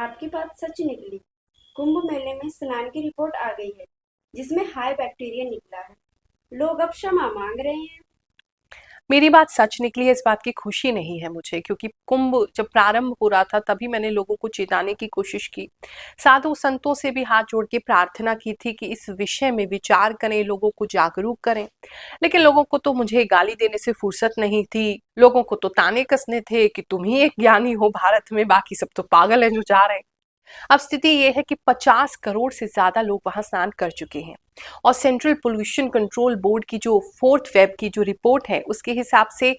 आपकी बात सच निकली। कुंभ मेले में स्नान की रिपोर्ट आ गई है, जिसमें हाई बैक्टीरिया निकला है। लोग अब क्षमा मांग रहे हैं। मेरी बात सच निकली है, इस बात की खुशी नहीं है मुझे, क्योंकि कुंभ जब प्रारंभ हो रहा था तभी मैंने लोगों को चेताने की कोशिश की। साधु संतों से भी हाथ जोड़ के प्रार्थना की थी कि इस विषय में विचार करें, लोगों को जागरूक करें। लेकिन लोगों को तो मुझे गाली देने से फुर्सत नहीं थी। लोगों को तो ताने कसने थे कि तुम ही एक ज्ञानी हो भारत में, बाकी सब तो पागल है जो जा रहे हैं। अब स्थिति ये है कि 50 करोड़ से ज्यादा लोग वहां स्नान कर चुके हैं। और सेंट्रल पोल्यूशन कंट्रोल बोर्ड की जो 4 वेब की जो रिपोर्ट है, उसके हिसाब से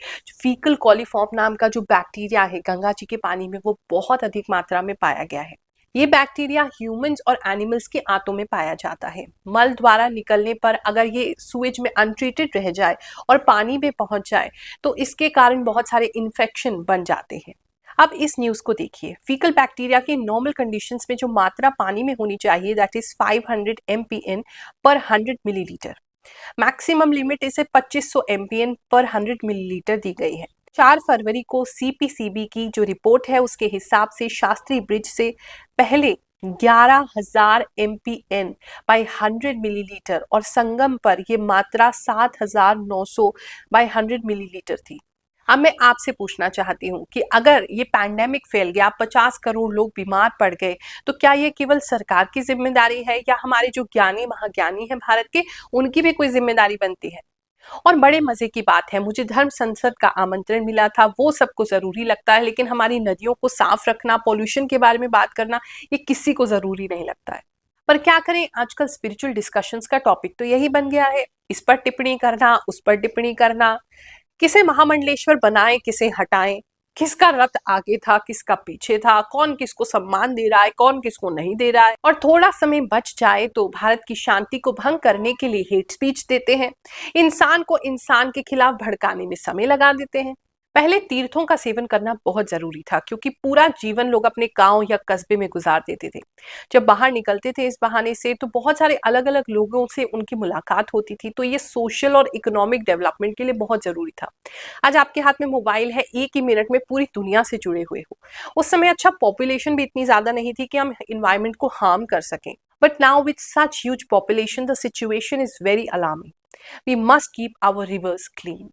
फीकल कॉलीफॉर्म नाम का जो बैक्टीरिया है गंगा जी के पानी में, वो बहुत अधिक मात्रा में पाया गया है। ये बैक्टीरिया ह्यूमंस और एनिमल्स के आंतों में पाया जाता है। मल द्वारा निकलने पर अगर ये सुएज में अनट्रीटेड रह जाए और पानी में पहुंच जाए, तो इसके कारण बहुत सारे इन्फेक्शन बन जाते हैं। अब इस न्यूज को देखिए। फीकल बैक्टीरिया की नॉर्मल कंडीशंस में जो मात्रा पानी में होनी चाहिए, दैट इज 500 MPN पर 100 मिलीलीटर। मैक्सिमम लिमिट इसे 2500 MPN पर 100 मिलीलीटर दी गई है। 4 फरवरी को CPCB की जो रिपोर्ट है, उसके हिसाब से शास्त्री ब्रिज से पहले 11,000 MPN बाई 100 मिलीलीटर और संगम पर यह मात्रा 7,900 बाई 100 मिलीलीटर थी। अब मैं आपसे पूछना चाहती हूँ कि अगर ये पैंडेमिक फैल गया, 50 करोड़ लोग बीमार पड़ गए, तो क्या ये केवल सरकार की जिम्मेदारी है या हमारे जो ज्ञानी महाज्ञानी हैं भारत के, उनकी भी कोई जिम्मेदारी बनती है? और बड़े मजे की बात है, मुझे धर्म संसद का आमंत्रण मिला था। वो सबको जरूरी लगता है, लेकिन हमारी नदियों को साफ रखना, पॉल्यूशन के बारे में बात करना, ये किसी को जरूरी नहीं लगता है। पर क्या करें, आजकल स्पिरिचुअल डिस्कशंस का टॉपिक तो यही बन गया है। इस पर टिप्पणी करना, उस पर टिप्पणी करना, किसे महामंडलेश्वर बनाएं, किसे हटाएं, किसका रथ आगे था, किसका पीछे था, कौन किसको सम्मान दे रहा है, कौन किसको नहीं दे रहा है। और थोड़ा समय बच जाए तो भारत की शांति को भंग करने के लिए हेट स्पीच देते हैं। इंसान को इंसान के खिलाफ भड़काने में समय लगा देते हैं। पहले तीर्थों का सेवन करना बहुत जरूरी था, क्योंकि पूरा जीवन लोग अपने गांव या कस्बे में गुजार देते थे। जब बाहर निकलते थे इस बहाने से, तो बहुत सारे अलग अलग लोगों से उनकी मुलाकात होती थी। तो ये सोशल और इकोनॉमिक डेवलपमेंट के लिए बहुत जरूरी था। आज आपके हाथ में मोबाइल है, एक ही मिनट में पूरी दुनिया से जुड़े हुए हो। उस समय अच्छा पॉपुलेशन भी इतनी ज्यादा नहीं थी कि हम इन्वायरमेंट को हार्म कर सकें। But now with such huge population, the situation is very alarming. We must keep our rivers clean.